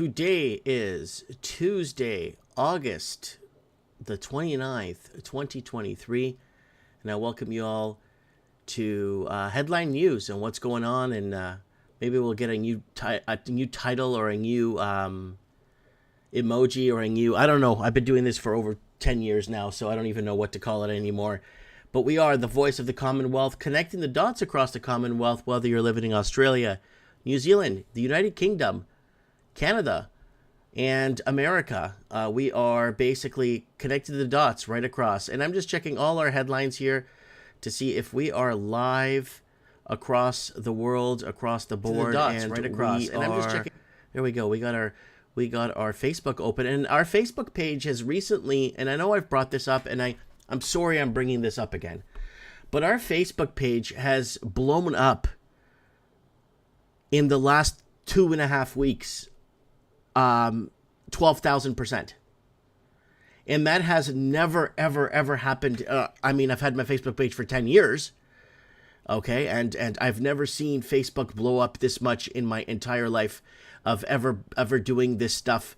Today is Tuesday, August the 29th, 2023, and I welcome you all to headline news and what's going on, and maybe we'll get a new title or a new emoji or a new, I don't know. I've been doing this for over 10 years now, so I don't even know what to call it anymore. But we are the voice of the Commonwealth, connecting the dots across the Commonwealth, whether you're living in Australia, New Zealand, the United Kingdom, Canada, and America. We are basically connected the dots right across. And I'm just checking all our headlines here to see if we are live across the world, across the board, and right across. And I'm just checking. There we go. We got our Facebook open, and our Facebook page has recently, and I know I've brought this up, and I'm sorry I'm bringing this up again, but our Facebook page has blown up in the last 2.5 weeks, 12,000%. And that has never, ever happened. I mean, I've had my Facebook page for 10 years. Okay. And I've never seen Facebook blow up this much in my entire life of ever doing this stuff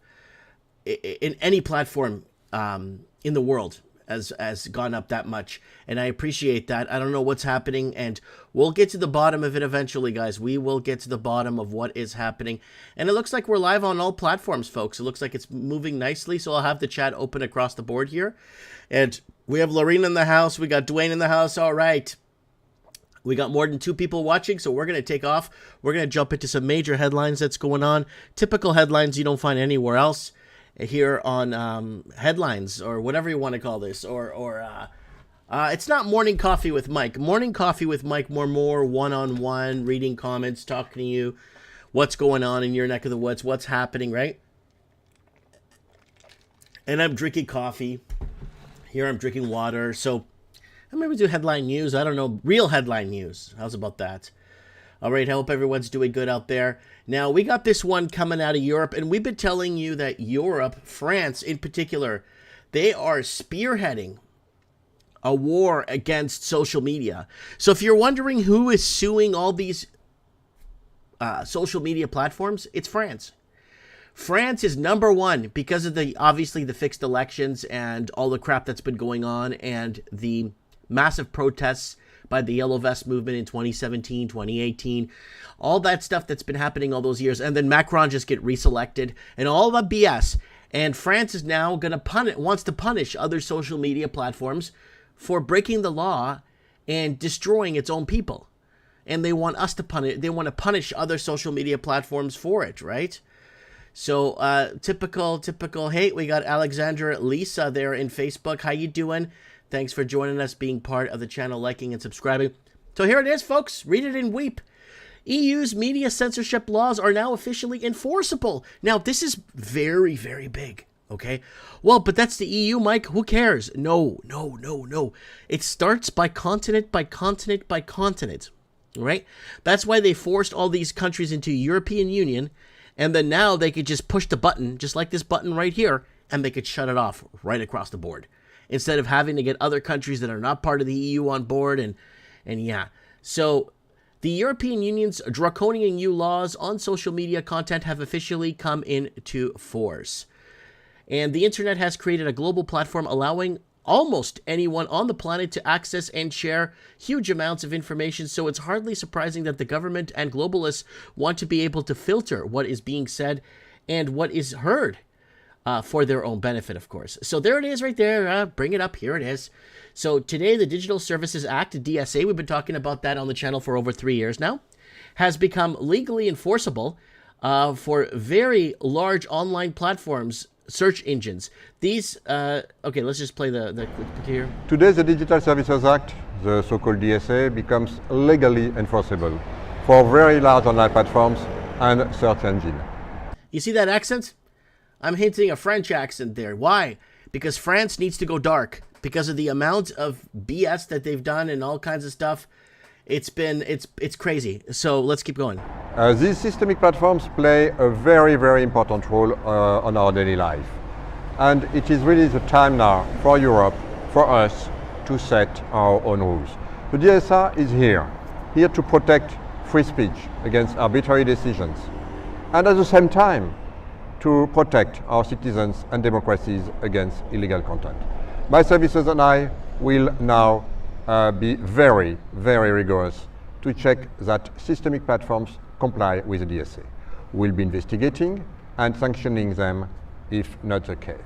in any platform, in the world. Has gone up that much, and I appreciate that. I don't know what's happening, and we'll get to the bottom of it eventually, guys. We will get to the bottom of what is happening, and it looks like we're live on all platforms, folks. It looks like it's moving nicely, so I'll have the chat open across the board here, and we have Lorene in the house. We got Dwayne in the house. All right. We got more than 2 people watching, so we're going to take off. We're going to jump into some major headlines that's going on. Typical headlines you don't find anywhere else here on headlines, or whatever you want to call this, or it's not Morning Coffee with Mike. Morning Coffee with Mike, more one-on-one, reading comments, talking to you, what's going on in your neck of the woods, what's happening, right? And I'm drinking coffee. Here I'm drinking water. So I'm maybe do headline news. I don't know, real headline news. How's about that? All right, I hope everyone's doing good out there. Now, we got this one coming out of Europe, and we've been telling you that Europe, France in particular, they are spearheading a war against social media. So if you're wondering who is suing all these social media platforms, it's France. France is number one because of obviously the fixed elections and all the crap that's been going on, and the massive protests by the Yellow Vest movement in 2017, 2018, all that stuff that's been happening all those years. And then Macron just get reselected and all the BS. And France is now going to wants to punish other social media platforms for breaking the law and destroying its own people. And they want us to punish other social media platforms for it, right? So typical. Hey, we got Alexandra Lisa there in Facebook. How you doing? Thanks for joining us, being part of the channel, liking and subscribing. So here it is, folks. Read it and weep. EU's media censorship laws are now officially enforceable. Now, this is very, very big, okay? Well, but that's the EU, Mike. Who cares? No. It starts by continent, by continent, by continent, right? That's why they forced all these countries into European Union, and then now they could just push the button, just like this button right here, and they could shut it off right across the board, instead of having to get other countries that are not part of the EU on board. And yeah. So the European Union's draconian EU laws on social media content have officially come into force. And the internet has created a global platform allowing almost anyone on the planet to access and share huge amounts of information. So it's hardly surprising that the government and globalists want to be able to filter what is being said and what is heard. For their own benefit, of course. So there it is right there. Bring it up. Here it is. So today, the Digital Services Act, DSA, we've been talking about that on the channel for over 3 years now, has become legally enforceable for very large online platforms, search engines. These, okay, let's just play the clip here. Today, the Digital Services Act, the so-called DSA, becomes legally enforceable for very large online platforms and search engines. You see that accent? I'm hinting a French accent there. Why? Because France needs to go dark because of the amount of BS that they've done and all kinds of stuff. It's crazy. So let's keep going. These systemic platforms play a very, very important role on our daily life. And it is really the time now for Europe, for us, to set our own rules. The DSA is here to protect free speech against arbitrary decisions. And at the same time, to protect our citizens and democracies against illegal content. My services and I will now be very, very rigorous to check that systemic platforms comply with the DSA. We'll be investigating and sanctioning them if not the case.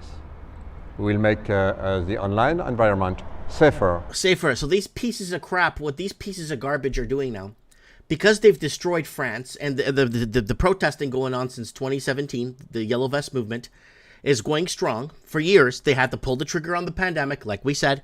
We will make the online environment safer. So these pieces of crap, what these pieces of garbage are doing now, because they've destroyed France and the protesting going on since 2017, the Yellow Vest movement is going strong. For years, they had to pull the trigger on the pandemic, like we said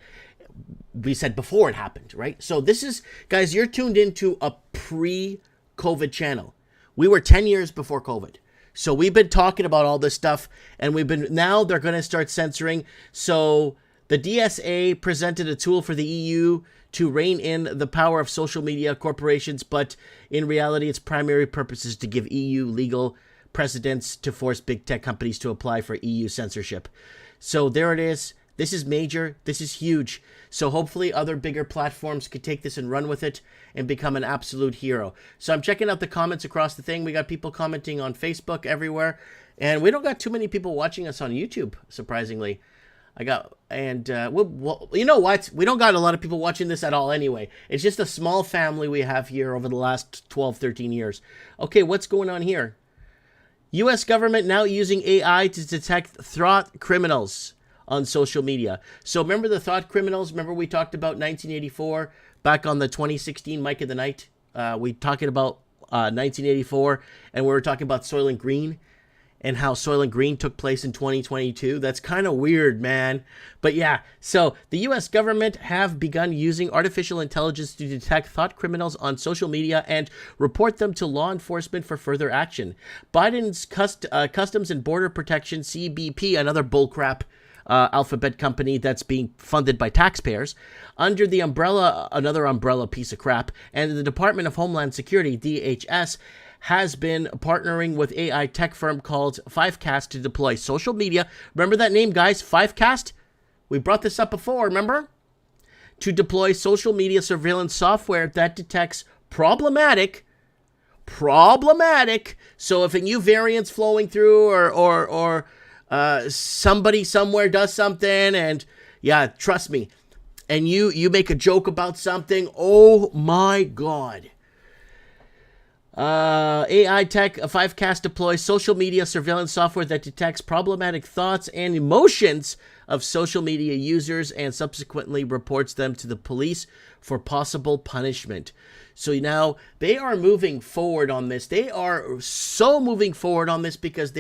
before it happened, right? So this is, guys, you're tuned into a pre-COVID channel. We were 10 years before COVID. So we've been talking about all this stuff, and now they're going to start censoring. So the DSA presented a tool for the EU to rein in the power of social media corporations, but in reality, its primary purpose is to give EU legal precedents to force big tech companies to apply for EU censorship. So there it is. This is major. This is huge. So hopefully other bigger platforms could take this and run with it and become an absolute hero. So I'm checking out the comments across the thing. We got people commenting on Facebook everywhere. And we don't got too many people watching us on YouTube, surprisingly. You know what? We don't got a lot of people watching this at all anyway. It's just a small family we have here over the last 12, 13 years. Okay, what's going on here? U.S. government now using AI to detect thought criminals on social media. So remember the thought criminals? Remember we talked about 1984 back on the 2016 Mike of the Night? We talking about 1984, and we were talking about Soylent Green and how Soylent Green took place in 2022. That's kind of weird, man. But yeah, so the U.S. government have begun using artificial intelligence to detect thought criminals on social media and report them to law enforcement for further action. Biden's Customs and Border Protection, CBP, another bullcrap alphabet company that's being funded by taxpayers, under the umbrella, another umbrella piece of crap, and the Department of Homeland Security, DHS, has been partnering with AI tech firm called Fivecast to deploy social media. Remember that name, guys? Fivecast? We brought this up before, remember? To deploy social media surveillance software that detects problematic. So if a new variant's flowing through or somebody somewhere does something, and yeah, trust me, and you make a joke about something, oh my God. AI tech, Fivecast deploys social media surveillance software that detects problematic thoughts and emotions of social media users and subsequently reports them to the police for possible punishment. So now they are moving forward on this. They are so moving forward on this because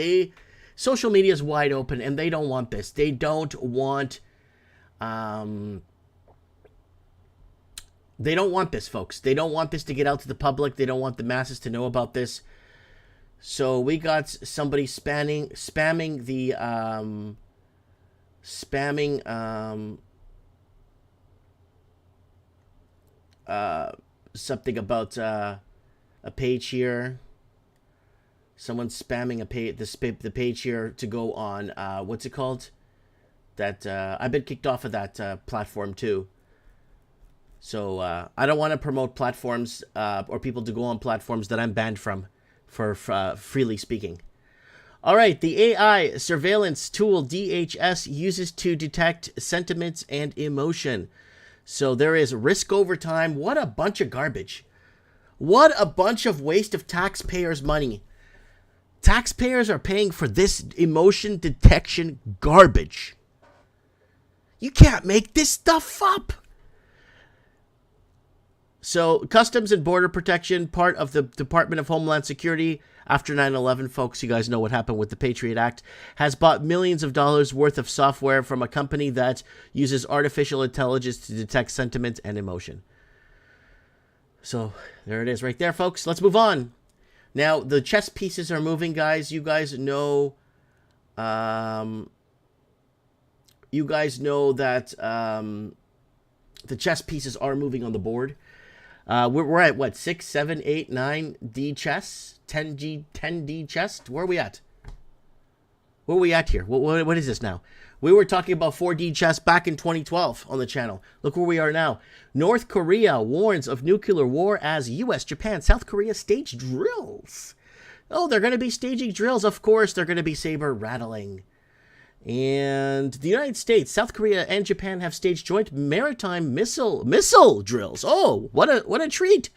social media is wide open and they don't want this. They don't want this, folks. They don't want this to get out to the public. They don't want the masses to know about this. So we got somebody spamming something about a page here. Someone's spamming the page here to go on what's it called? That I've been kicked off of that platform too. So I don't want to promote platforms or people to go on platforms that I'm banned from for freely speaking. All right, the AI surveillance tool DHS uses to detect sentiments and emotion. So there is risk over time. What a bunch of garbage. What a bunch of waste of taxpayers' money. Taxpayers are paying for this emotion detection garbage. You can't make this stuff up. So, Customs and Border Protection, part of the Department of Homeland Security, after 9/11, folks, you guys know what happened with the Patriot Act, has bought millions of dollars worth of software from a company that uses artificial intelligence to detect sentiment and emotion. So, there it is right there, folks. Let's move on. Now, the chess pieces are moving, guys. You guys know that the chess pieces are moving on the board. We're at what, 6, 7, 8, 9 D chess, 10 D chess. Where are we at? Where are we at here? What is this now? We were talking about 4D chess back in 2012 on the channel. Look where we are now. North Korea warns of nuclear war as U.S., Japan, South Korea stage drills. Oh, they're going to be staging drills. Of course, they're going to be saber rattling. And the United States, South Korea, and Japan have staged joint maritime missile drills. Oh, what a treat!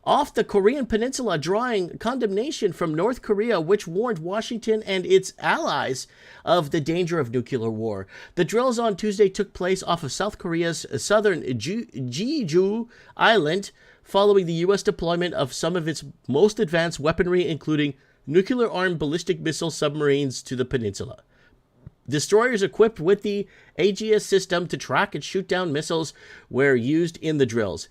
Off the Korean peninsula, drawing condemnation from North Korea, which warned Washington and its allies of the danger of nuclear war. The drills on Tuesday took place off of South Korea's southern Jeju Island, following the U.S. deployment of some of its most advanced weaponry, including nuclear-armed ballistic missile submarines, to the peninsula. Destroyers equipped with the Aegis system to track and shoot down missiles were used in the drills,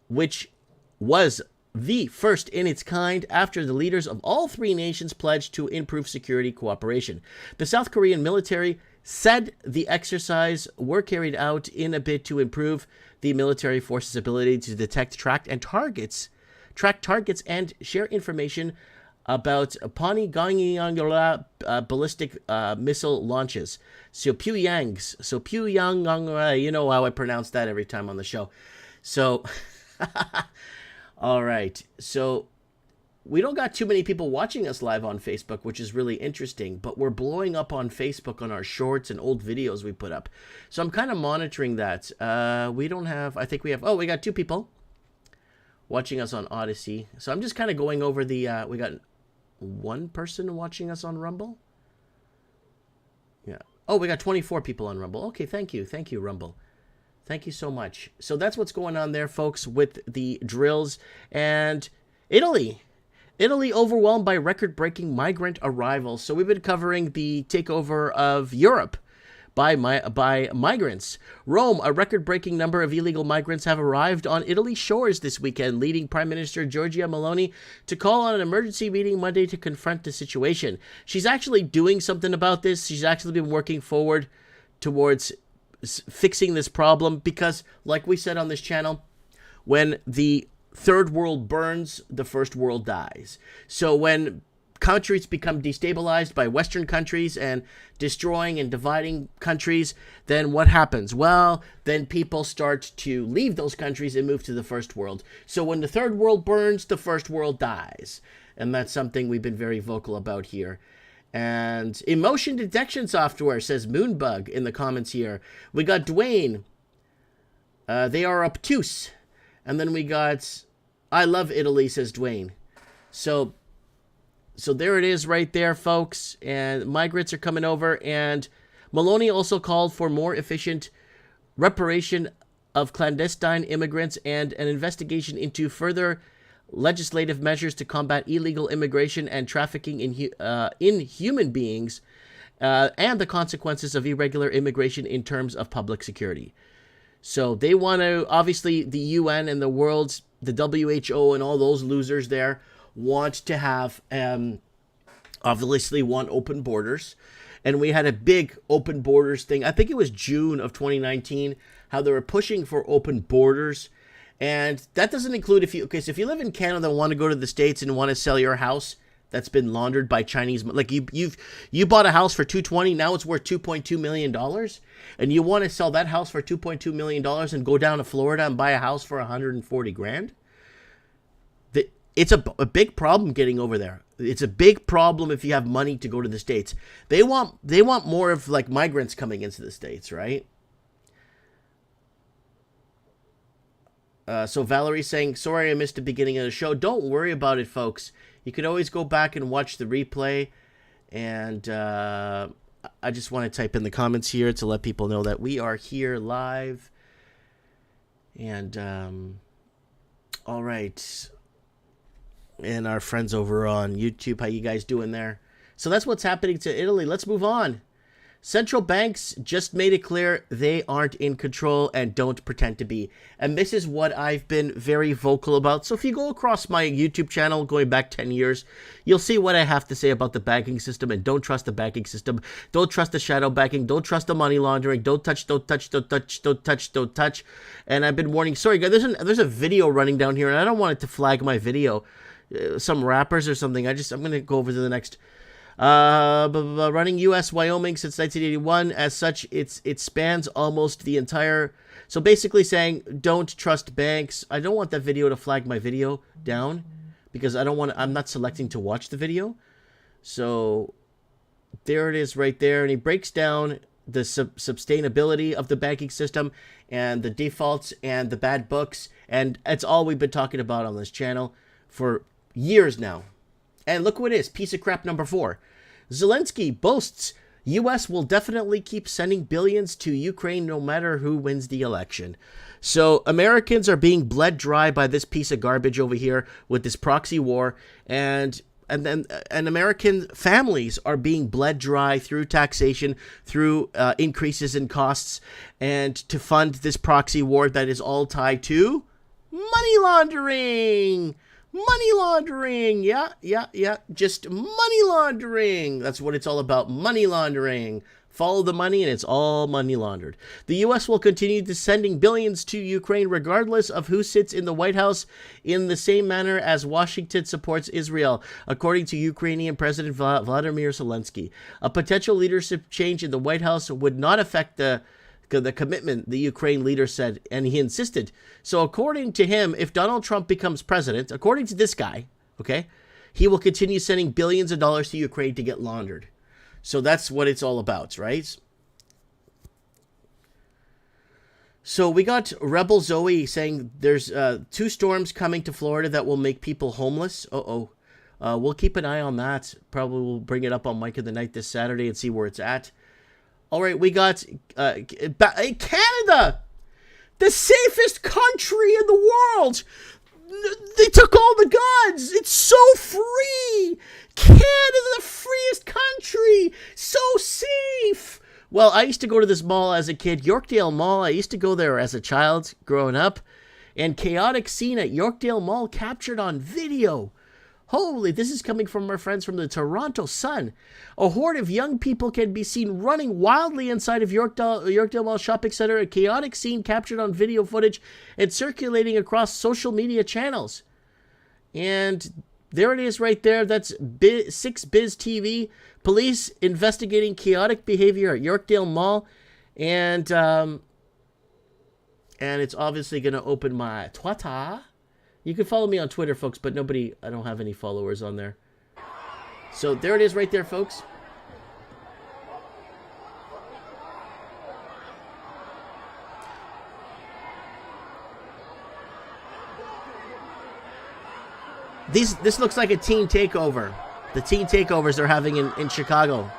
which was the first in its kind after the leaders of all three nations pledged to improve security cooperation. The South Korean military said the exercise were carried out in a bid to improve the military force's ability to detect, track targets and share information about Pyongyang ballistic missile launches. So Pyongyang, you know how I pronounce that every time on the show. So, all right. So we don't got too many people watching us live on Facebook, which is really interesting, but we're blowing up on Facebook on our shorts and old videos we put up. So I'm kind of monitoring that. We don't have, I think we have, we got 2 people watching us on Odyssey. So I'm just kind of going over the, we got 1 person watching us on Rumble. Yeah. Oh, we got 24 people on Rumble. Okay, thank you. Thank you, Rumble. Thank you so much. So that's what's going on there, folks, with the drills. And Italy overwhelmed by record-breaking migrant arrivals. So we've been covering the takeover of Europe by migrants. Rome, a record-breaking number of illegal migrants have arrived on Italy's shores this weekend, leading Prime Minister Giorgia Meloni to call on an emergency meeting Monday to confront the situation. She's actually doing something about this. She's actually been working forward towards fixing this problem because, like we said on this channel, when the third world burns, the first world dies. So when countries become destabilized by Western countries and destroying and dividing countries, then what happens? Well, then people start to leave those countries and move to the first world. So when the third world burns, the first world dies. And that's something we've been very vocal about here. And emotion detection software, says Moonbug in the comments here. We got Dwayne. They are obtuse. And then we got, I love Italy, says Dwayne. So there it is right there, folks. And migrants are coming over. And Meloni also called for more efficient reparation of clandestine immigrants and an investigation into further legislative measures to combat illegal immigration and trafficking in human beings and the consequences of irregular immigration in terms of public security. So they want to, obviously, the UN and the world's, the WHO and all those losers there want to have, obviously, want open borders. And we had a big open borders thing. I think it was June of 2019, how they were pushing for open borders. And that doesn't include so if you live in Canada and want to go to the States and want to sell your house that's been laundered by Chinese, like you bought a house for $220, now it's worth $2.2 million, and you want to sell that house for $2.2 million and go down to Florida and buy a house for $140,000. It's a big problem getting over there. It's a big problem if you have money to go to the States. They want more of like migrants coming into the States, right? So Valerie's saying, sorry I missed the beginning of the show. Don't worry about it, folks. You can always go back and watch the replay. And I just want to type in the comments here to let people know that we are here live. And, all right. And our friends over on YouTube, how you guys doing there? So that's what's happening to Italy. Let's move on. Central banks just made it clear they aren't in control and don't pretend to be. And this is what I've been very vocal about. So if you go across my YouTube channel going back 10 years, you'll see what I have to say about the banking system. And don't trust the banking system. Don't trust the shadow banking. Don't trust the money laundering. Don't touch. And I've been warning. Sorry, guys, there's a video running down here, and I don't want it to flag my video. Some rappers or something. I'm going to go over to the next. Running U.S. Wyoming since 1981. As such, it spans almost the entire. So basically saying, don't trust banks. I don't want that video to flag my video down, because I'm not selecting to watch the video. So there it is right there. And he breaks down the sustainability of the banking system and the defaults and the bad books. And it's all we've been talking about on this channel for years now. And look what it is. Piece of crap number 4. Zelensky boasts U.S. will definitely keep sending billions to Ukraine no matter who wins the election. So Americans are being bled dry by this piece of garbage over here with this proxy war, and American families are being bled dry through taxation, through increases in costs, and to fund this proxy war that is all tied to money laundering. Money laundering. Yeah. Just money laundering. That's what it's all about. Money laundering. Follow the money and it's all money laundered. The U.S. will continue to sending billions to Ukraine regardless of who sits in the White House, in the same manner as Washington supports Israel, according to Ukrainian President Vladimir Zelensky. A potential leadership change in the White House would not affect the commitment, the Ukraine leader said, and he insisted. So according to him, if Donald Trump becomes president, according to this guy, okay, he will continue sending billions of dollars to Ukraine to get laundered. So that's what it's all about, right? So we got Rebel Zoe saying there's 2 storms coming to Florida that will make people homeless. We'll keep an eye on that. Probably we'll bring it up on Mike of the Night this Saturday and see where it's at. All right, we got Canada, the safest country in the world. They took all the guns. It's so free. Canada, the freest country. So safe. Well, I used to go to this mall as a kid, Yorkdale Mall. I used to go there as a child growing up. And chaotic scene at Yorkdale Mall captured on video. Holy, this is coming from our friends from the Toronto Sun. A horde of young people can be seen running wildly inside of Yorkdale Mall Shopping Center. A chaotic scene captured on video footage and circulating across social media channels. And there it is right there. That's 6Biz TV. Police investigating chaotic behavior at Yorkdale Mall. And it's obviously going to open my Twitter. You can follow me on Twitter, folks, but I don't have any followers on there. So there it is right there, folks. This looks like a teen takeover. The teen takeovers they're having in Chicago.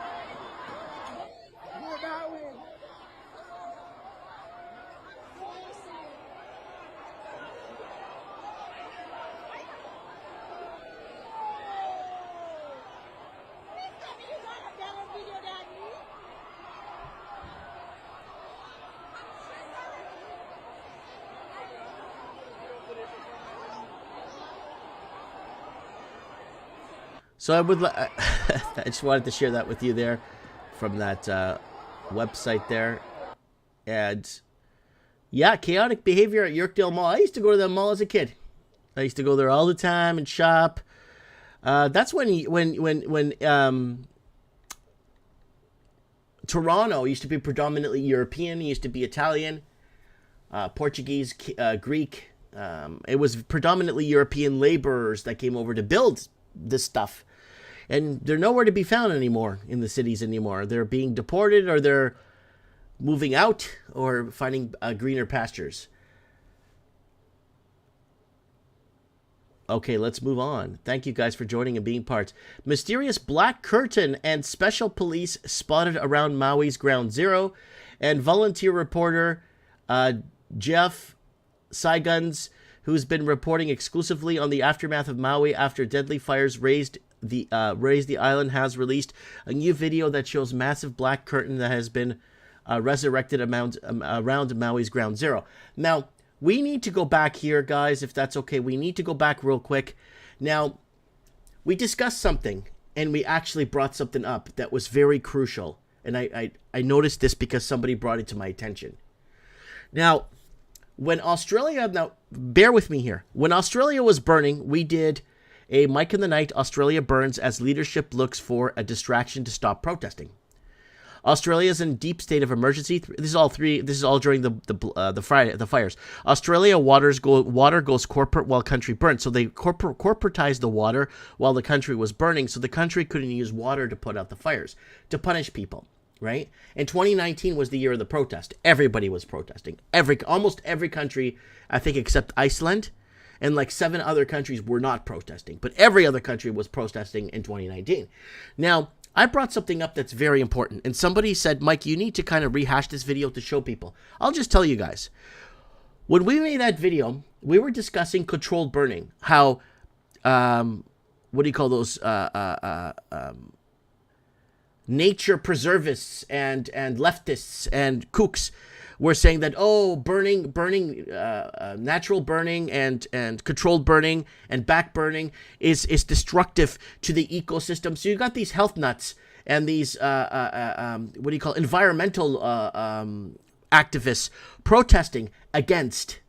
So I just wanted to share that with you there from that website there. And yeah, chaotic behavior at Yorkdale Mall. I used to go to that mall as a kid. I used to go there all the time and shop. That's when Toronto used to be predominantly European. It used to be Italian, Portuguese, Greek. It was predominantly European laborers that came over to build this stuff. And they're nowhere to be found anymore in the cities anymore. They're being deported, or they're moving out, or finding greener pastures. Okay, let's move on. Thank you guys for joining and being part. Mysterious black curtain and special police spotted around Maui's Ground Zero. And volunteer reporter Jeff Saigunz, who's been reporting exclusively on the aftermath of Maui after deadly fires raised the island, has released a new video that shows massive black curtain that has been resurrected around Maui's Ground Zero. Now, we need to go back here, guys, if that's okay. We need to go back real quick. Now, we discussed something, and we actually brought something up that was very crucial. And I noticed this because somebody brought it to my attention. Now, now, bear with me here. When Australia was burning, we did a Mike in the Night, Australia Burns, as leadership looks for a distraction to stop protesting. Australia's in deep state of emergency. This is all three. This is all during the fires. Australia water goes corporate while country burns. So they corporatized the water while the country was burning. So the country couldn't use water to put out the fires to punish people. Right? And 2019 was the year of the protest. Everybody was protesting. Almost every country, I think, except Iceland, and like 7 other countries were not protesting. But every other country was protesting in 2019. Now, I brought something up that's very important. And somebody said, Mike, you need to kind of rehash this video to show people. I'll just tell you guys. When we made that video, we were discussing controlled burning. How, what do you call those, nature preservists and leftists and kooks were saying that, burning, natural burning and controlled burning and back burning is destructive to the ecosystem. So you got these health nuts and these environmental activists protesting against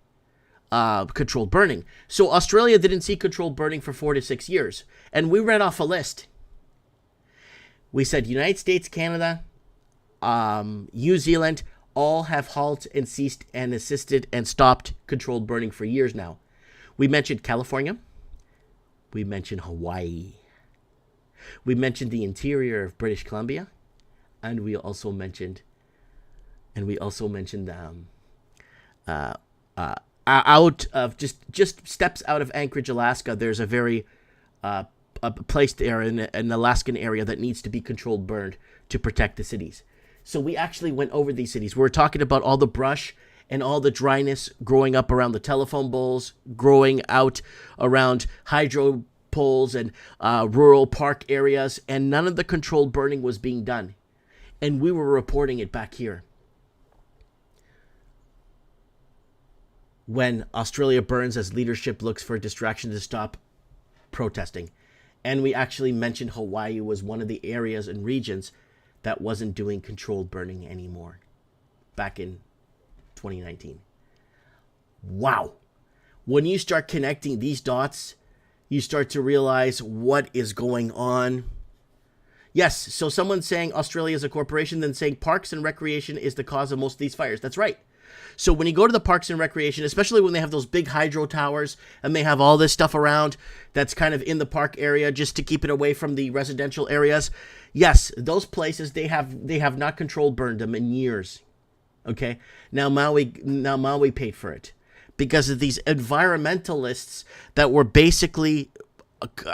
controlled burning. So Australia didn't see controlled burning for 4 to 6 years, and we read off a list. We said United States, Canada, New Zealand all have halted and ceased and assisted and stopped controlled burning for years now. We mentioned California. We mentioned Hawaii. We mentioned the interior of British Columbia, and we also mentioned out of just steps out of Anchorage, Alaska. There's a very a place there in an Alaskan area that needs to be controlled burned to protect the cities. So we actually went over these cities. We were talking about all the brush and all the dryness growing up around the telephone poles, growing out around hydro poles and rural park areas, and none of the controlled burning was being done. And we were reporting it back here. When Australia burns as leadership looks for a distraction to stop protesting. And we actually mentioned Hawaii was one of the areas and regions that wasn't doing controlled burning anymore back in 2019. Wow. When you start connecting these dots, you start to realize what is going on. Yes, so someone's saying Australia is a corporation, then saying Parks and Recreation is the cause of most of these fires. That's right. So when you go to the Parks and Recreation, especially when they have those big hydro towers and they have all this stuff around that's kind of in the park area just to keep it away from the residential areas, yes, those places, they have not controlled burned them in years. Okay? Now Maui paid for it because of these environmentalists that were basically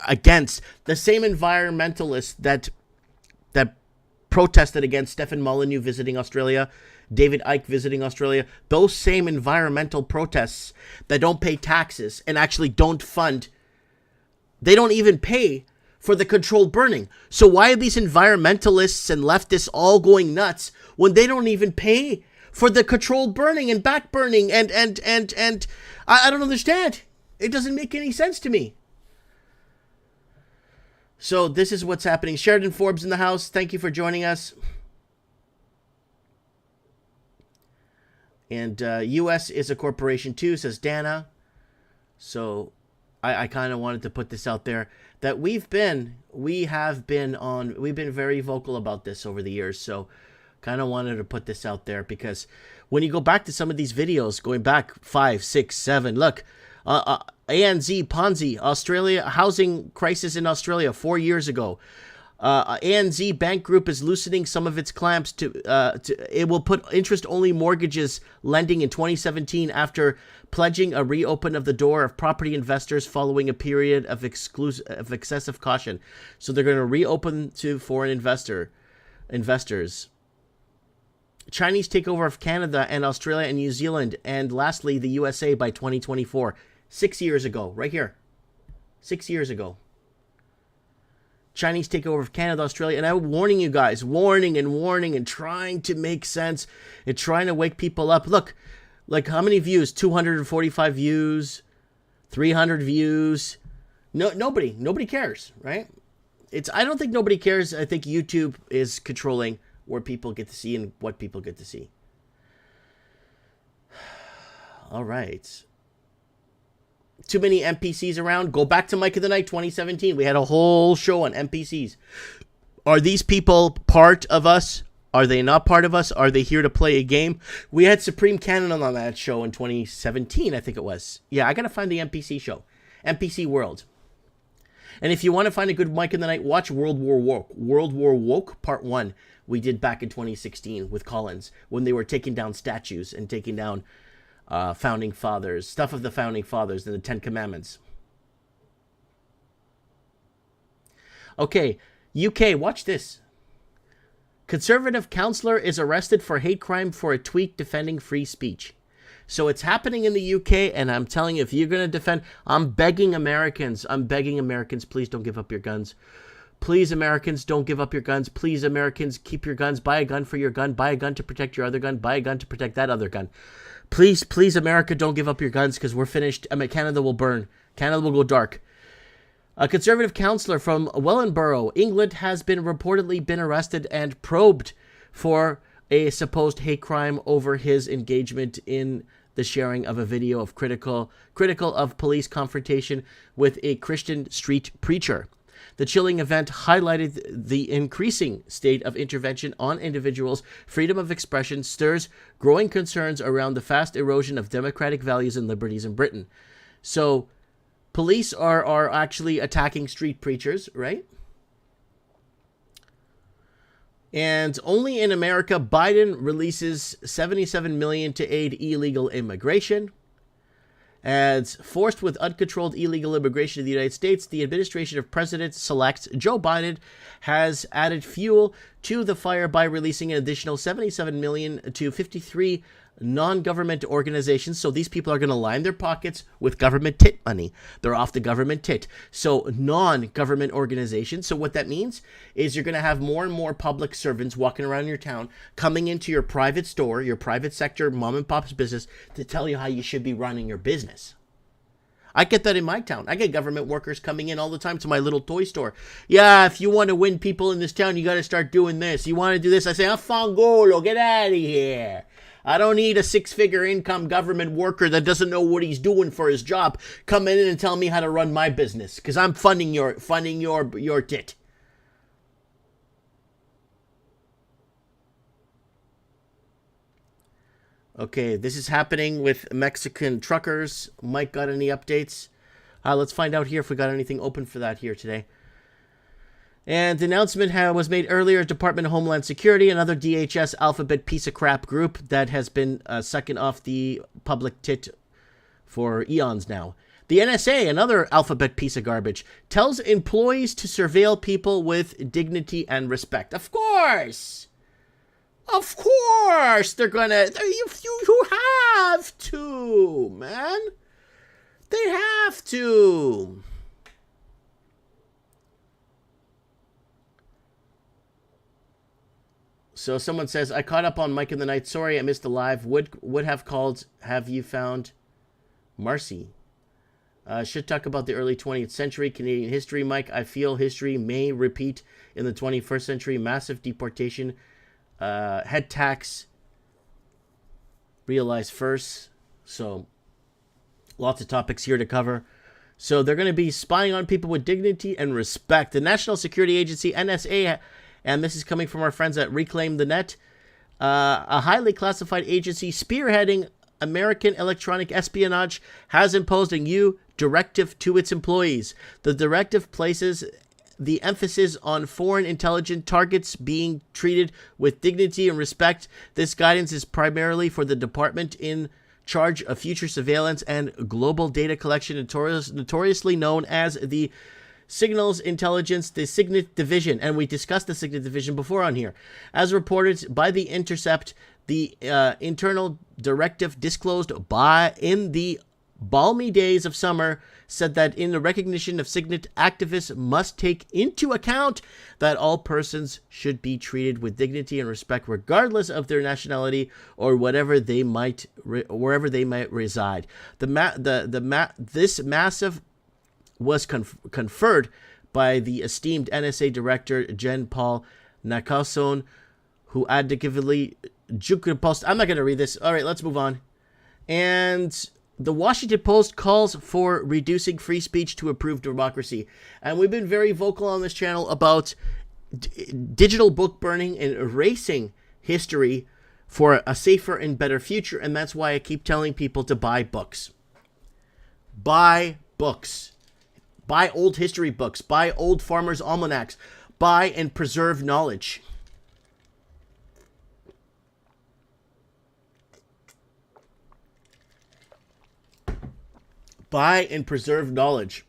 against the same environmentalists that protested against Stefan Molyneux visiting Australia, David Icke visiting Australia, those same environmental protests that don't pay taxes and actually don't fund, they don't even pay for the controlled burning. So why are these environmentalists and leftists all going nuts when they don't even pay for the controlled burning and back burning and I don't understand. It doesn't make any sense to me. So this is what's happening. Sheridan Forbes in the house. Thank you for joining us. And U.S. is a corporation too, says Dana. So I kind of wanted to put this out there that we've been very vocal about this over the years. So kind of wanted to put this out there because when you go back to some of these videos, going back 5, 6, 7, look, ANZ, Ponzi, Australia, housing crisis in Australia 4 years ago. ANZ Bank Group is loosening some of its clamps it will put interest-only mortgages lending in 2017 after pledging a reopen of the door of property investors following a period of excessive caution. So they're going to reopen to foreign investors. Chinese takeover of Canada and Australia and New Zealand, and lastly, the USA by 2024. 6 years ago, right here. 6 years ago. Chinese takeover of Canada, Australia, and I'm warning you guys, warning and trying to make sense and trying to wake people up. Look, like how many views? 245 views, 300 views. Nobody cares, right? I don't think nobody cares. I think YouTube is controlling where people get to see and what people get to see. All right. Too many NPCs around. Go back to Mike of the Night 2017. We had a whole show on NPCs. Are these people part of us? Are they not part of us? Are they here to play a game? We had Supreme Canon on that show in 2017, I think it was. Yeah, I got to find the NPC show. NPC World. And if you want to find a good Mike in the Night, watch World War Woke. World War Woke Part 1 we did back in 2016 with Collins when they were taking down statues and taking down founding fathers, stuff of the founding fathers and the Ten Commandments. Okay, UK, watch this. Conservative councillor is arrested for hate crime for a tweet defending free speech. So it's happening in the UK, and I'm telling you, if you're going to defend, I'm begging Americans, please don't give up your guns. Please, Americans, don't give up your guns. Please, Americans, keep your guns. Buy a gun for your gun. Buy a gun to protect your other gun. Buy a gun to protect that other gun. Please, please, America, don't give up your guns because we're finished. Canada will burn. Canada will go dark. A conservative councillor from Wellingborough, England, has reportedly been arrested and probed for a supposed hate crime over his engagement in the sharing of a video of critical of police confrontation with a Christian street preacher. The chilling event highlighted the increasing state of intervention on individuals' freedom of expression, stirs growing concerns around the fast erosion of democratic values and liberties in Britain. So, police are actually attacking street preachers, right? And only in America, Biden releases $77 million to aid illegal immigration. As forced with uncontrolled illegal immigration to the United States, the administration of President-elect Joe Biden has added fuel to the fire by releasing an additional $77 million to 53 non-government organizations. So these people are going to line their pockets with government tit money. They're off the government tit. So non-government organizations. So what that means is you're going to have more and more public servants walking around your town, coming into your private store, your private sector, mom and pop's business to tell you how you should be running your business. I get that in my town. I get government workers coming in all the time to my little toy store. Yeah, if you want to win people in this town, you got to start doing this. You want to do this? I say, Fangolo, get out of here. I don't need a six-figure income government worker that doesn't know what he's doing for his job come in and tell me how to run my business because I'm funding your tit. Okay, this is happening with Mexican truckers. Mike, got any updates? Let's find out here if we got anything open for that here today. And the announcement was made earlier, Department of Homeland Security, another DHS alphabet piece of crap group that has been sucking off the public tit for eons now. The NSA, another alphabet piece of garbage, tells employees to surveil people with dignity and respect. Of course! Of course! They're gonna... You have to, man! They have to! So someone says, I caught up on Mike in the Night. Sorry, I missed the live. Would have called. Have you found Marcy? Should talk about the early 20th century Canadian history, Mike. I feel history may repeat in the 21st century. Massive deportation, head tax, realized first. So lots of topics here to cover. So they're going to be spying on people with dignity and respect. The National Security Agency, NSA, and this is coming from our friends at Reclaim the Net, a highly classified agency spearheading American electronic espionage, has imposed a new directive to its employees. The directive places the emphasis on foreign intelligence targets being treated with dignity and respect. This guidance is primarily for the department in charge of future surveillance and global data collection, notoriously known as the Signals Intelligence, the Signet Division, and we discussed the Signet Division before on here. As reported by The Intercept, the internal directive disclosed in the balmy days of summer said that in the recognition of Signet, activists must take into account that all persons should be treated with dignity and respect regardless of their nationality or wherever they might reside. This massive was conferred by the esteemed NSA Director Jen Paul Nakasone, who advocatively post. I'm not going to read this. All right, let's move on. And the Washington Post calls for reducing free speech to improve democracy. And we've been very vocal on this channel about digital book burning and erasing history for a safer and better future. And that's why I keep telling people to buy books. Buy books. Buy old history books. Buy old farmers' almanacs. Buy and preserve knowledge. Buy and preserve knowledge.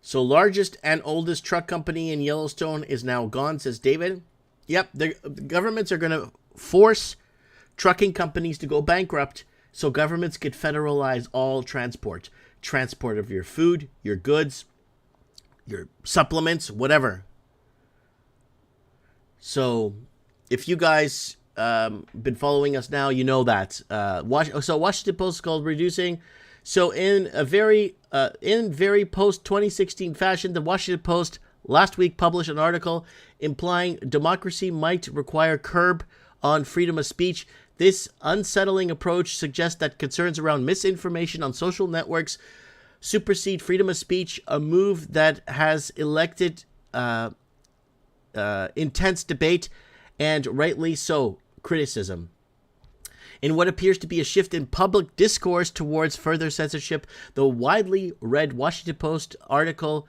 So largest and oldest truck company in Yellowstone is now gone, says David. Yep, the governments are going to force trucking companies to go bankrupt so governments could federalize all transport. Transport of your food, your goods, your supplements, whatever. So if you guys been following us now, you know that. So Washington Post is called reducing. So in very post-2016 fashion, the Washington Post last week published an article implying democracy might require curb on freedom of speech. This unsettling approach suggests that concerns around misinformation on social networks supersede freedom of speech, a move that has elected intense debate and rightly so criticism. In what appears to be a shift in public discourse towards further censorship, the widely read Washington Post article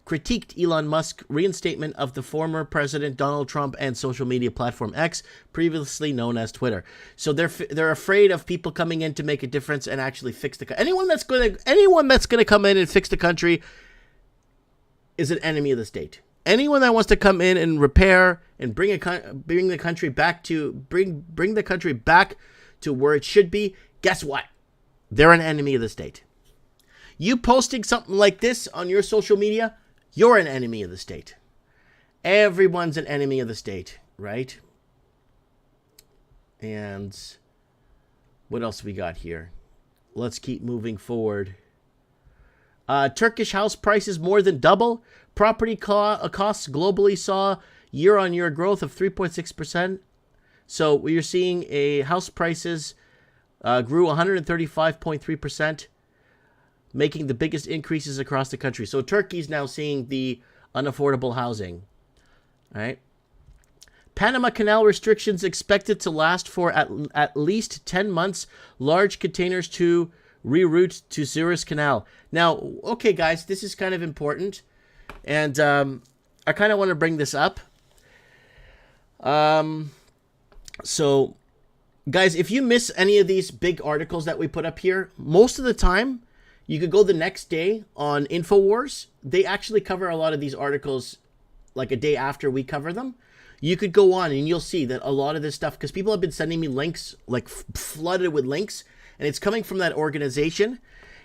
critiqued Elon Musk's reinstatement of the former President Donald Trump and social media platform X, previously known as Twitter. So they're afraid of people coming in to make a difference and actually fix the anyone that's going to come in and fix the country is an enemy of the state. Anyone that wants to come in and repair and bring the country back to where it should be, guess what? They're an enemy of the state. You posting something like this on your social media, you're an enemy of the state. Everyone's an enemy of the state, right? And what else we got here? Let's keep moving forward. Turkish house prices more than double. Property costs globally saw year-on-year growth of 3.6%. So we are seeing a house prices grew 135.3%, making the biggest increases across the country. So Turkey's now seeing the unaffordable housing. All right. Panama Canal restrictions expected to last for at least 10 months. Large containers to reroute to Suez Canal. Now, okay, guys, this is kind of important. And I kind of want to bring this up. So, guys, if you miss any of these big articles that we put up here, most of the time, you could go the next day on InfoWars. They actually cover a lot of these articles like a day after we cover them. You could go on and you'll see that a lot of this stuff, because people have been sending me links, like flooded with links, and it's coming from that organization.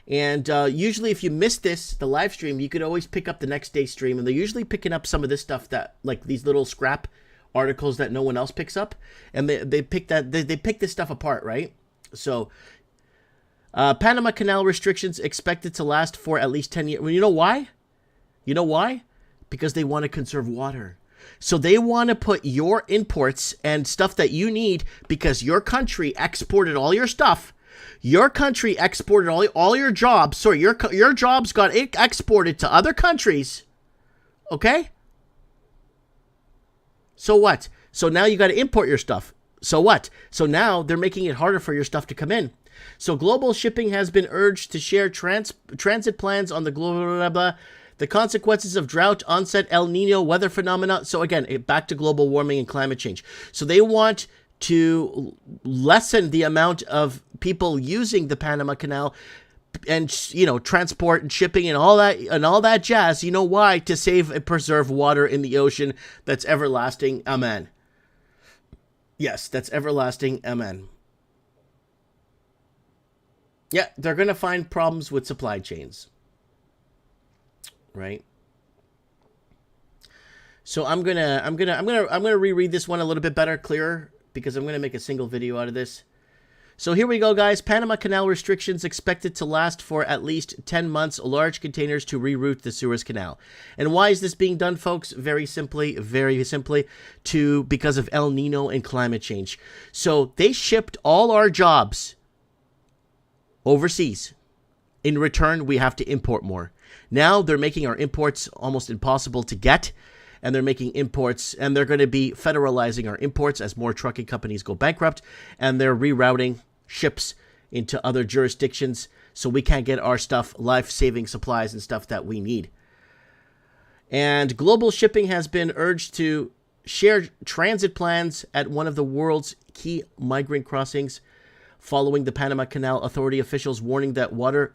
And usually if you miss this, the live stream, you could always pick up the next day's stream. And they're usually picking up some of this stuff that, like these little scrap articles that no one else picks up. And they pick this stuff apart, right? So Panama Canal restrictions expected to last for at least 10 years. Well, you know why? You know why? Because they want to conserve water. So they want to put your imports and stuff that you need, because your country exported all your stuff. Your country exported all your jobs. Sorry, your jobs got exported to other countries. Okay? So what? So now you got to import your stuff. So what? So now they're making it harder for your stuff to come in. So global shipping has been urged to share transit plans on the global blah, blah, the consequences of drought, onset El Nino weather phenomena. So again, back to global warming and climate change. So they want to lessen the amount of people using the Panama Canal and, you know, transport and shipping and all that jazz. You know why? To save and preserve water in the ocean that's everlasting. Amen. Yes, that's everlasting. Amen. Yeah, they're going to find problems with supply chains. Right? So I'm going to reread this one a little bit better, clearer, because I'm going to make a single video out of this. So here we go, guys. Panama Canal restrictions expected to last for at least 10 months. Large containers to reroute the Suez Canal. And why is this being done, folks? Very simply, because of El Nino and climate change. So they shipped all our jobs overseas. In return, we have to import more. Now they're making our imports almost impossible to get. and they're making imports, and they're going to be federalizing our imports as more trucking companies go bankrupt, and they're rerouting ships into other jurisdictions so we can't get our stuff, life-saving supplies and stuff that we need. And global shipping has been urged to share transit plans at one of the world's key migrant crossings following the Panama Canal Authority officials warning that water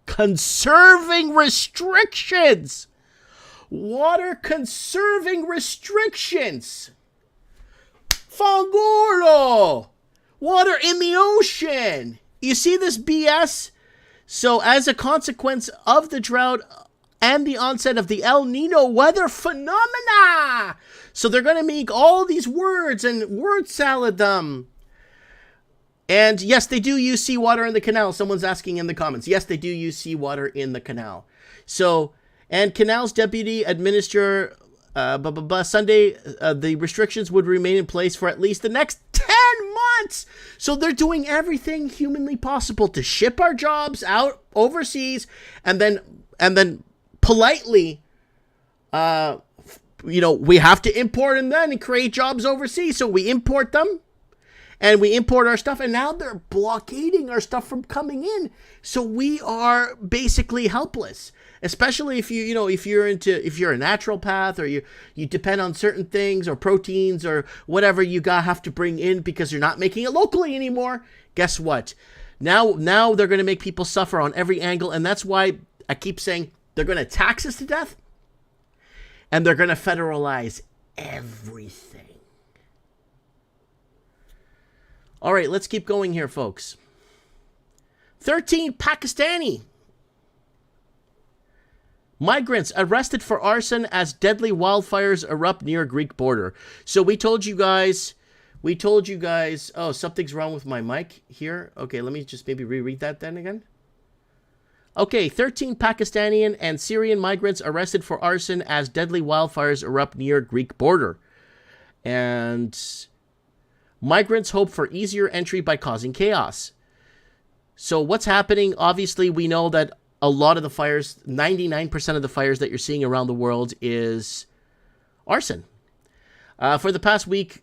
conserving restrictions. Water conserving restrictions. Fangolo. Water in the ocean. You see this BS? So as a consequence of the drought and the onset of the El Nino weather phenomena. So they're going to make all these words and word salad them. And yes, they do use seawater in the canal. Someone's asking in the comments. Yes, they do use seawater in the canal. So, and Canal's deputy administrator, Sunday, the restrictions would remain in place for at least the next 10 months. So they're doing everything humanly possible to ship our jobs out overseas and then politely, we have to import them then and create jobs overseas. So we import them and we import our stuff, and now they're blockading our stuff from coming in. So we are basically helpless, especially if you're a naturopath or you depend on certain things or proteins or whatever you have to bring in because you're not making it locally anymore. Guess what? Now they're going to make people suffer on every angle, and that's why I keep saying they're going to tax us to death, and they're going to federalize everything. All right, let's keep going here, folks. 13 Pakistani migrants arrested for arson as deadly wildfires erupt near Greek border. So we told you guys, oh, something's wrong with my mic here. Okay, let me just maybe reread that then again. Okay, 13 Pakistani and Syrian migrants arrested for arson as deadly wildfires erupt near Greek border. And migrants hope for easier entry by causing chaos. So what's happening? Obviously, we know that a lot of the fires, 99% of the fires that you're seeing around the world is arson. For the past week,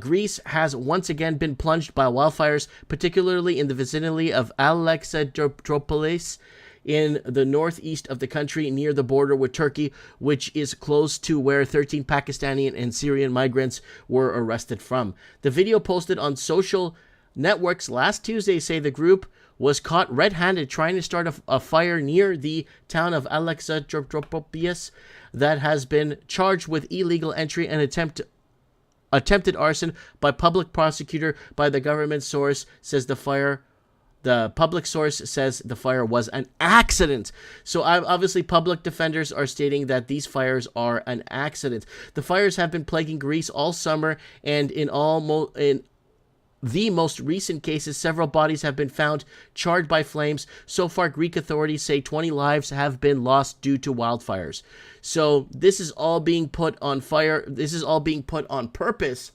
Greece has once again been plunged by wildfires, particularly in the vicinity of Alexandroupolis in the northeast of the country near the border with Turkey, which is close to where 13 Pakistani and Syrian migrants were arrested from. The video posted on social networks last Tuesday say the group was caught red-handed trying to start a fire near the town of Alexandroupolis that has been charged with illegal entry and attempted arson by public prosecutor. By the government source says the public source says the fire was an accident. So obviously public defenders are stating that these fires are an accident. The fires have been plaguing Greece all summer, and in the most recent cases, several bodies have been found charred by flames. So far, Greek authorities say 20 lives have been lost due to wildfires. So this is all being put on fire. This is all being put on purpose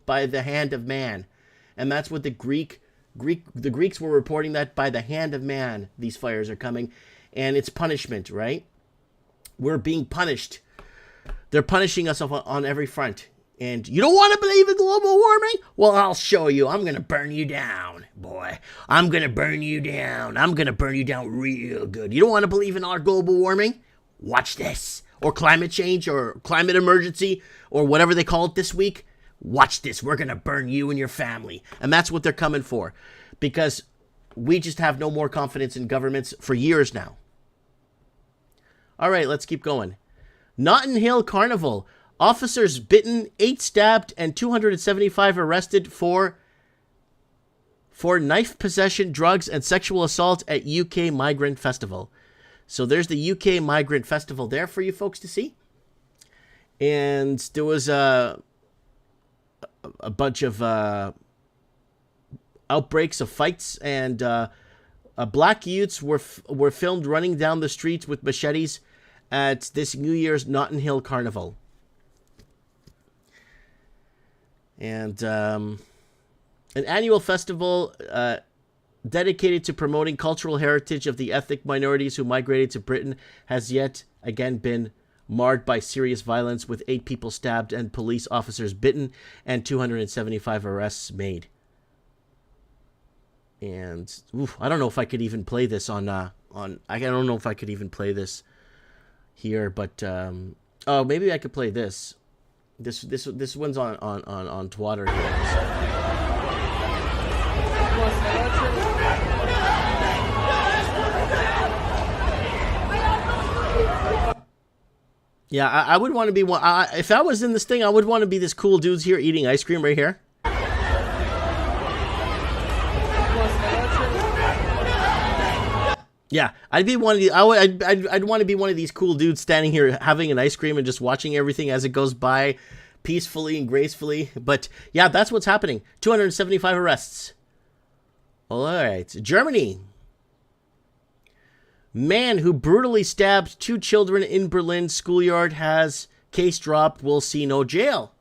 by the hand of man. And that's what the Greeks were reporting, that by the hand of man, these fires are coming. And it's punishment, right? We're being punished. They're punishing us on every front. And you don't want to believe in global warming? Well, I'll show you. I'm going to burn you down, boy. I'm going to burn you down. I'm going to burn you down real good. You don't want to believe in our global warming? Watch this. Or climate change or climate emergency or whatever they call it this week. Watch this. We're going to burn you and your family. And that's what they're coming for. Because we just have no more confidence in governments for years now. All right, let's keep going. Notting Hill Carnival. Officers bitten, 8 stabbed, and 275 arrested for knife possession, drugs, and sexual assault at UK Migrant Festival. So there's the UK Migrant Festival there for you folks to see. And there was a bunch of outbreaks of fights, and black youths were filmed running down the streets with machetes at this New Year's Notting Hill Carnival. And an annual festival dedicated to promoting cultural heritage of the ethnic minorities who migrated to Britain has yet again been marred by serious violence, with 8 people stabbed and police officers bitten, and 275 arrests made. And I don't know if I could even play this on I don't know if I could even play this here, but oh, maybe I could play this. This one's on Twitter here. Yeah, I would want to be one. If I was in this thing, I would want to be this cool dudes here eating ice cream right here. Yeah, I'd be one of the. I'd want to be one of these cool dudes standing here having an ice cream and just watching everything as it goes by, peacefully and gracefully. But yeah, that's what's happening. 275 arrests. All right, Germany. Man who brutally stabbed 2 children in Berlin schoolyard has case dropped, will see no jail.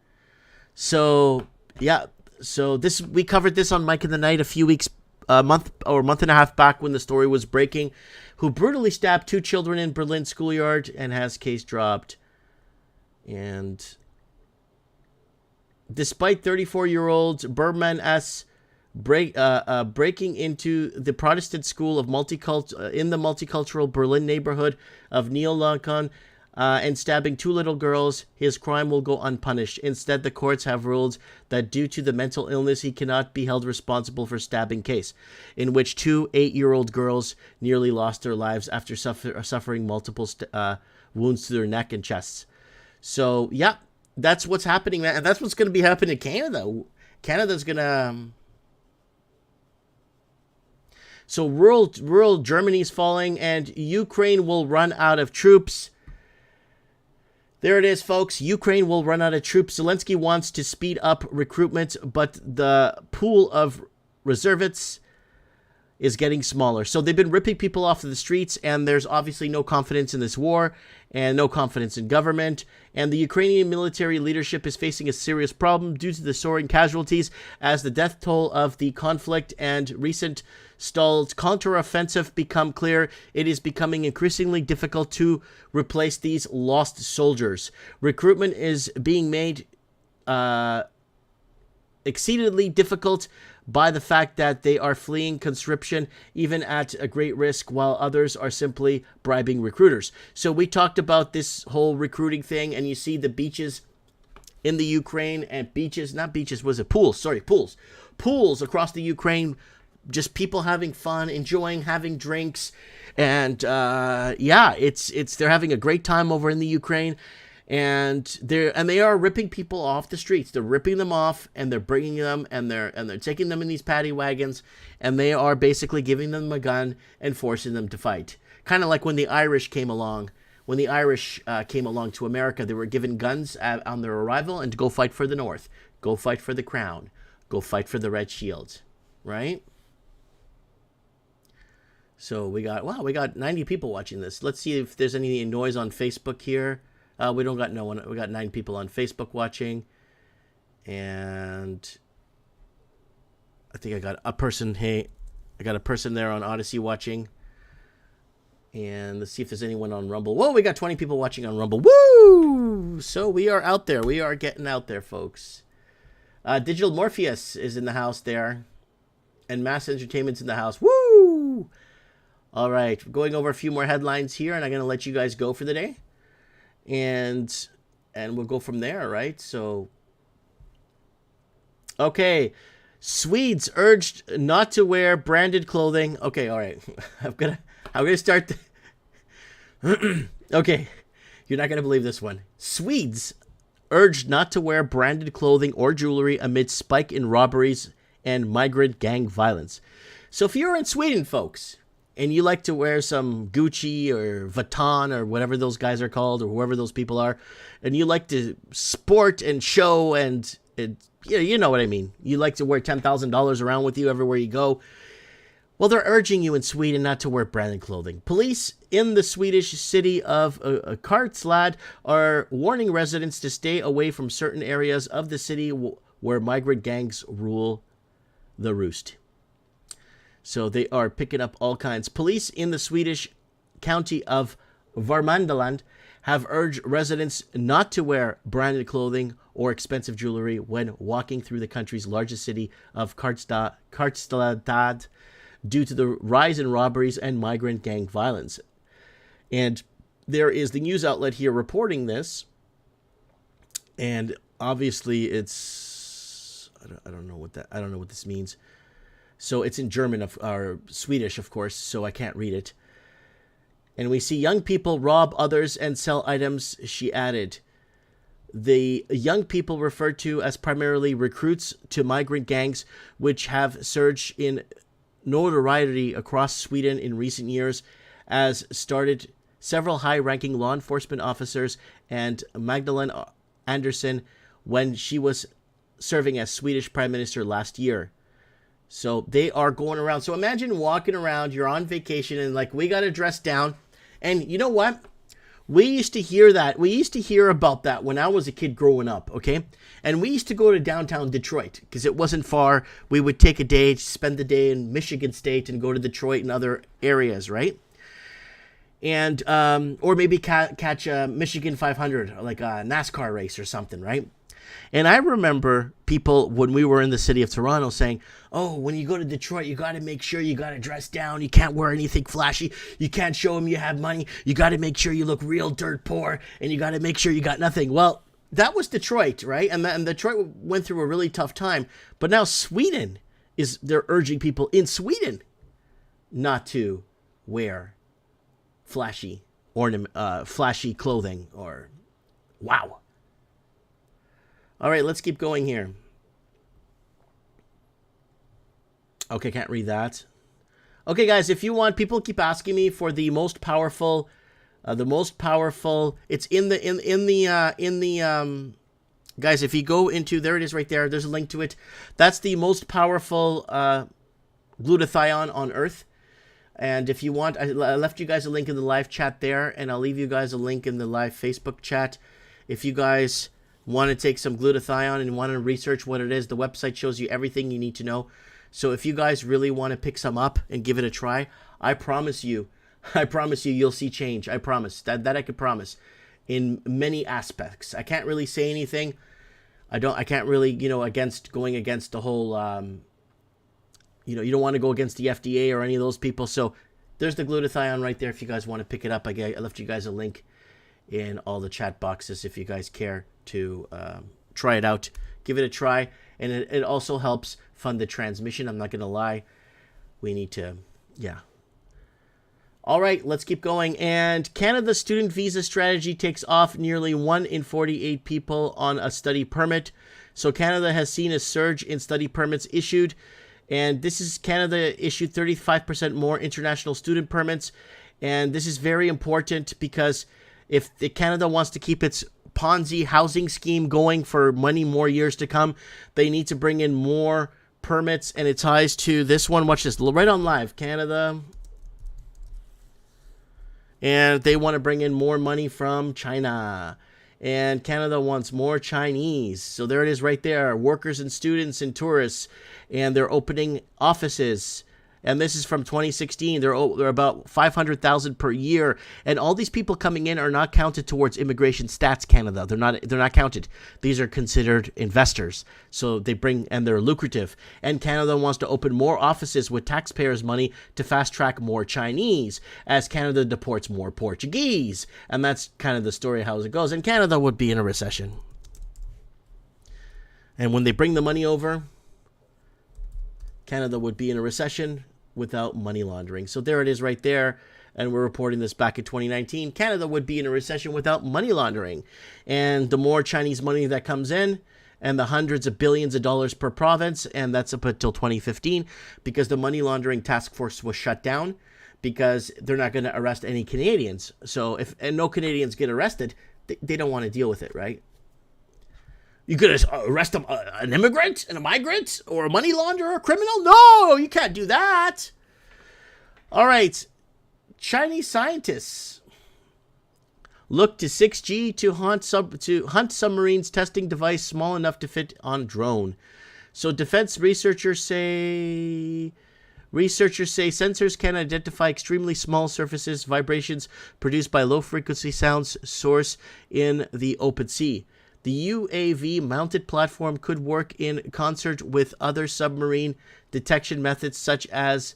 So yeah, so this, we covered this on Mike in the Night a month and a half back when the story was breaking. Who brutally stabbed 2 children in Berlin schoolyard and has case dropped. And despite 34-year-old Berman S. breaking into the Protestant school of in the multicultural Berlin neighborhood of Neo-Lacan and stabbing 2 little girls, his crime will go unpunished. Instead, the courts have ruled that due to the mental illness, he cannot be held responsible for stabbing case, in which 2 8-year-old girls nearly lost their lives after suffering multiple wounds to their neck and chests. So, yeah, that's what's happening, man. And that's what's going to be happening in Canada. Canada's going to... So rural Germany's falling, and Ukraine will run out of troops. There it is, folks. Ukraine will run out of troops. Zelensky wants to speed up recruitment, but the pool of reservists is getting smaller. So they've been ripping people off of the streets, and there's obviously no confidence in this war and no confidence in government. And the Ukrainian military leadership is facing a serious problem due to the soaring casualties as the death toll of the conflict and recent stalled counteroffensive become clear. It is becoming increasingly difficult to replace these lost soldiers. Recruitment is being made exceedingly difficult by the fact that they are fleeing conscription, even at a great risk, while others are simply bribing recruiters. So we talked about this whole recruiting thing, and you see the beaches in the Ukraine, and pools across the Ukraine, just people having fun, enjoying, having drinks, and yeah, they're having a great time over in the Ukraine. And they are ripping people off the streets. They're ripping them off, and they're bringing them, and they're taking them in these paddy wagons, and they are basically giving them a gun and forcing them to fight. Kind of like when the Irish came along. When the Irish came along to America, they were given guns on their arrival and to go fight for the North, go fight for the Crown, go fight for the Red Shield, right? So we got 90 people watching this. Let's see if there's any noise on Facebook here. We don't got no one. We got 9 people on Facebook watching, and I think I got a person. Hey, I got a person there on Odyssey watching, and let's see if there's anyone on Rumble. Whoa, we got 20 people watching on Rumble. Woo! So we are out there. We are getting out there, folks. Digital Morpheus is in the house there, and Mass Entertainment's in the house. Woo! All right, going over a few more headlines here, and I'm gonna let you guys go for the day. And we'll go from there, right? So, okay. Swedes urged not to wear branded clothing. Okay, all right. I'm gonna start. Okay, you're not gonna believe this one. Swedes urged not to wear branded clothing or jewelry amid spike in robberies and migrant gang violence. So if you're in Sweden, folks, and you like to wear some Gucci or Vuitton or whatever those guys are called, or whoever those people are, and you like to sport and show, and you know what I mean. You like to wear $10,000 around with you everywhere you go. Well, they're urging you in Sweden not to wear branded clothing. Police in the Swedish city of Karlstad are warning residents to stay away from certain areas of the city where migrant gangs rule the roost. So they are picking up all kinds. Police in the Swedish county of Värmland have urged residents not to wear branded clothing or expensive jewelry when walking through the country's largest city of Kartstad due to the rise in robberies and migrant gang violence. And there is the news outlet here reporting this, and obviously it's I don't know what this means. So it's in German or Swedish, of course, so I can't read it. And we see young people rob others and sell items, she added. The young people referred to as primarily recruits to migrant gangs, which have surged in notoriety across Sweden in recent years, as started several high-ranking law enforcement officers and Magdalena Andersson when she was serving as Swedish Prime Minister last year. So they are going around. So imagine walking around, you're on vacation, and like, we got to dress down. And you know what? We used to hear that. We used to hear about that when I was a kid growing up, okay? And we used to go to downtown Detroit because it wasn't far. We would take a day, spend the day in Michigan State and go to Detroit and other areas, right? And, or maybe catch a Michigan 500, like a NASCAR race or something, right? And I remember people, when we were in the city of Toronto, saying, oh, when you go to Detroit, you got to make sure you got to dress down. You can't wear anything flashy. You can't show them you have money. You got to make sure you look real dirt poor, and you got to make sure you got nothing. Well, that was Detroit, right? And Detroit went through a really tough time. But now Sweden they're urging people in Sweden not to wear flashy flashy clothing or wow. All right, let's keep going here. Okay, can't read that. Okay, guys, if you want, people keep asking me for the most powerful. It's in the guys. If you go into, there it is right there. There's a link to it. That's the most powerful glutathione on Earth. And if you want, I left you guys a link in the live chat there, and I'll leave you guys a link in the live Facebook chat. If you guys want to take some glutathione and want to research what it is, the website shows you everything you need to know. So if you guys really want to pick some up and give it a try, I promise you, you'll see change. I promise. That I could promise in many aspects. I can't really say anything. I can't really, going against the whole, you don't want to go against the FDA or any of those people. So there's the glutathione right there if you guys want to pick it up. I left you guys a link in all the chat boxes if you guys care to try it out. Give it a try. And it also helps fund the transmission. I'm not going to lie. We need to, yeah. All right, let's keep going. And Canada's student visa strategy takes off. Nearly 1 in 48 people on a study permit. So Canada has seen a surge in study permits issued. And this is Canada issued 35% more international student permits. And this is very important because if Canada wants to keep its Ponzi housing scheme going for many more years to come, they need to bring in more permits, and it ties to this one. Watch this, right on live, Canada. And they want to bring in more money from China. And Canada wants more Chinese. So there it is right there, workers and students and tourists. And they're opening offices. And this is from 2016. They're about 500,000 per year, and all these people coming in are not counted towards Immigration Stats Canada. They're not counted. These are considered investors. So they bring, and they're lucrative. And Canada wants to open more offices with taxpayers' money to fast track more Chinese, as Canada deports more Portuguese. And that's kind of the story of how it goes. And Canada would be in a recession. And when they bring the money over, Canada would be in a recession without money laundering. So there it is right there. And we're reporting this back in 2019. Canada would be in a recession without money laundering. And the more Chinese money that comes in, and the hundreds of billions of dollars per province, and that's up until 2015, because the money laundering task force was shut down because they're not going to arrest any Canadians. So and no Canadians get arrested, they don't want to deal with it, right? You gonna arrest an immigrant and a migrant or a money launderer or a criminal? No, you can't do that. All right. Chinese scientists look to 6G to hunt submarines, testing device small enough to fit on drone. So defense researchers say Researchers say sensors can identify extremely small surfaces, vibrations produced by low-frequency sounds source in the open sea. The UAV-mounted platform could work in concert with other submarine detection methods such as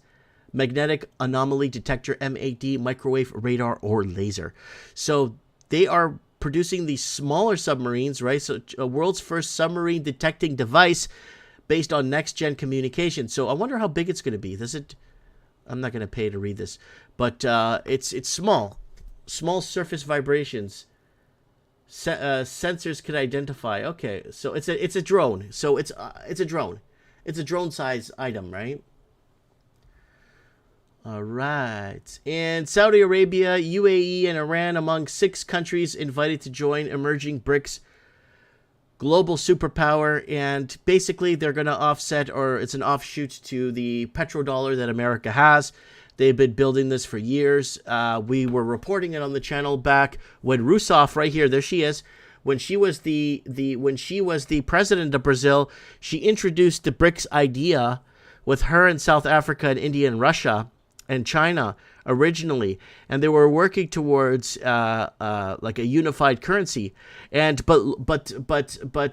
magnetic anomaly detector, MAD, microwave radar, or laser. So they are producing these smaller submarines, right? So a world's first submarine detecting device based on next-gen communication. So I wonder how big it's going to be. I'm not going to pay to read this, but it's small surface vibrations. Sensors can identify. Okay, so it's a drone. So it's a drone. It's a drone size item, right? All right. And Saudi Arabia, UAE, and Iran among 6 countries invited to join emerging BRICS global superpower, and basically they're going to offset, or it's an offshoot to the petrodollar that America has. They've been building this for years. We were reporting it on the channel back when Rousseff, right here, there she is, when she was the president of Brazil. She introduced the BRICS idea with her in South Africa and India and Russia and China originally, and they were working towards like a unified currency. And but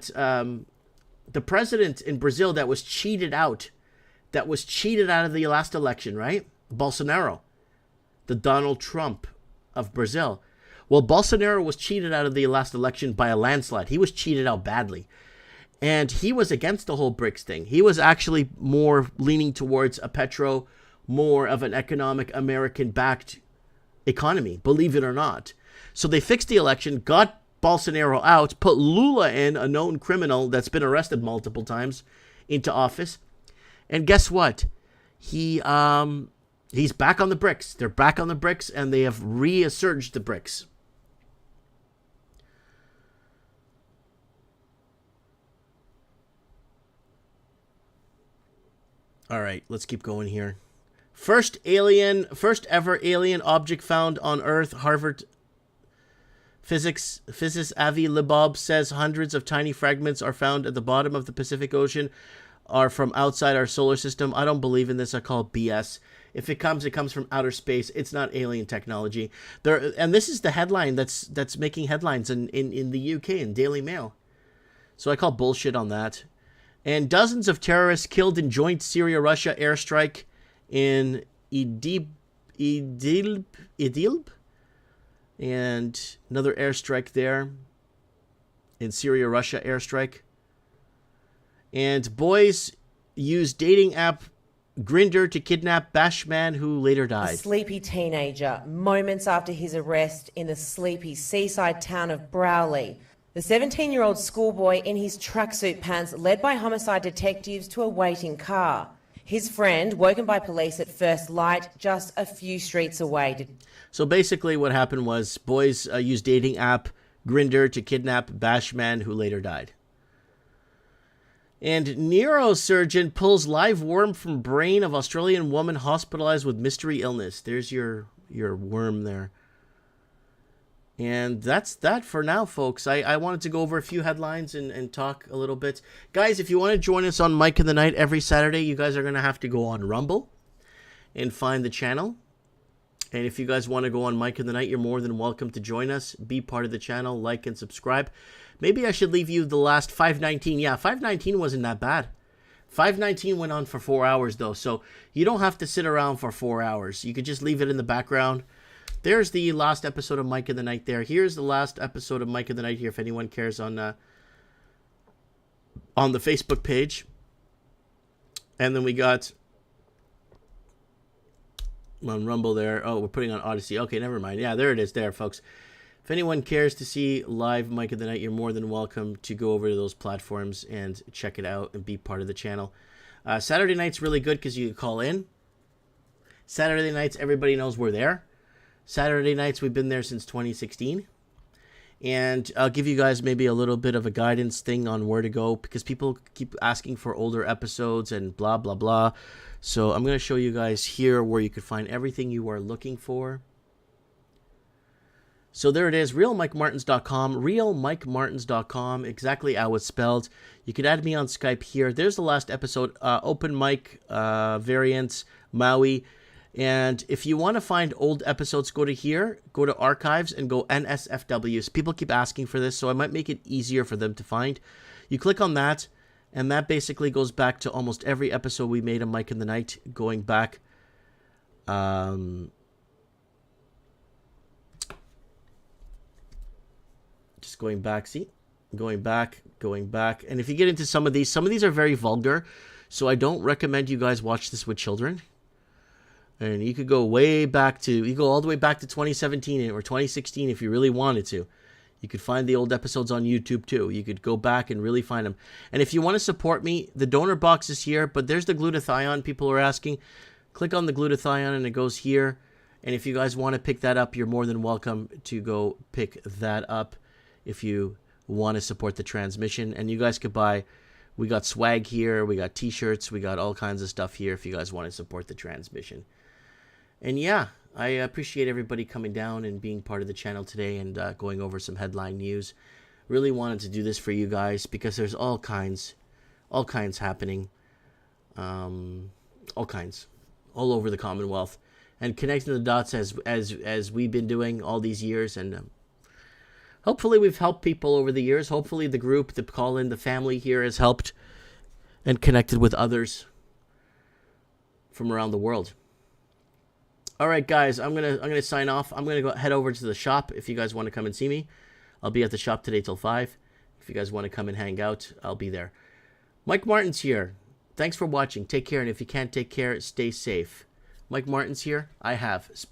the president in Brazil that was cheated out of the last election, right? Bolsonaro, the Donald Trump of Brazil. Well, Bolsonaro was cheated out of the last election by a landslide. He was cheated out badly. And he was against the whole BRICS thing. He was actually more leaning towards more of an economic American-backed economy, believe it or not. So they fixed the election, got Bolsonaro out, put Lula in, a known criminal that's been arrested multiple times, into office. And guess what? He's back on the BRICS. They're back on the BRICS, and they have resurged the BRICS. All right, let's keep going here. First ever alien object found on Earth. Harvard physicist Avi Libob says hundreds of tiny fragments are found at the bottom of the Pacific Ocean, are from outside our solar system. I don't believe in this. I call it BS. If it comes from outer space. It's not alien technology. And this is the headline that's making headlines in the UK in Daily Mail. So I call bullshit on that. And dozens of terrorists killed in joint Syria-Russia airstrike in Idlib, and another airstrike there in Syria-Russia airstrike. And boys used dating app Grindr to kidnap Bashman, who later died. A sleepy teenager, moments after his arrest in the sleepy seaside town of Browley. The 17-year-old schoolboy in his tracksuit pants led by homicide detectives to a waiting car. His friend, woken by police at first light, just a few streets away. So basically what happened was boys used dating app Grindr to kidnap Bashman, who later died. And neurosurgeon pulls live worm from brain of Australian woman hospitalized with mystery illness. There's your worm there. And that's that for now, folks. I wanted to go over a few headlines and talk a little bit. Guys, if you want to join us on Mike in the Night every Saturday, you guys are going to have to go on Rumble and find the channel. And if you guys want to go on Mike in the Night, you're more than welcome to join us. Be part of the channel, like and subscribe. Maybe I should leave you the last 519. Yeah, 519 wasn't that bad. 519 went on for 4 hours, though. So you don't have to sit around for 4 hours. You could just leave it in the background. There's the last episode of Mike in the Night there. Here's the last episode of Mike in the Night here, if anyone cares, on the Facebook page. And then we got on Rumble there. Oh, we're putting on Odyssey. Okay, never mind. Yeah, there it is there, folks. If anyone cares to see live Mike in the Night, you're more than welcome to go over to those platforms and check it out and be part of the channel. Saturday night's really good because you can call in. Saturday nights, everybody knows we're there. Saturday nights, we've been there since 2016. And I'll give you guys maybe a little bit of a guidance thing on where to go, because people keep asking for older episodes and blah, blah, blah. So I'm going to show you guys here where you can find everything you are looking for. So there it is, realmikemartins.com, realmikemartins.com, exactly how it's spelled. You can add me on Skype here. There's the last episode, open mic, variants, Maui. And if you want to find old episodes, go to here, go to archives, and go NSFWs. People keep asking for this, so I might make it easier for them to find. You click on that, and that basically goes back to almost every episode we made on Mike in the Night, going back. Just going back, see? Going back. And if you get into some of these are very vulgar, so I don't recommend you guys watch this with children. And you could go way back to, you go all the way back to 2017 or 2016 if you really wanted to. You could find the old episodes on YouTube too. You could go back and really find them. And if you want to support me, the donor box is here, but there's the glutathione people are asking. Click on the glutathione and it goes here. And if you guys want to pick that up, you're more than welcome to go pick that up if you want to support the transmission. And you guys could buy, we got swag here, we got t-shirts, we got all kinds of stuff here if you guys want to support the transmission. And yeah, I appreciate everybody coming down and being part of the channel today and going over some headline news. Really wanted to do this for you guys because there's all kinds happening, all over the Commonwealth, and connecting the dots as we've been doing all these years. And hopefully we've helped people over the years. Hopefully the group, the call-in, the family here has helped and connected with others from around the world. All right, guys, I'm gonna sign off. I'm gonna go head over to the shop if you guys want to come and see me. I'll be at the shop today till 5. If you guys want to come and hang out, I'll be there. Mike Martins here. Thanks for watching. Take care, and if you can't take care, stay safe. Mike Martins here. I have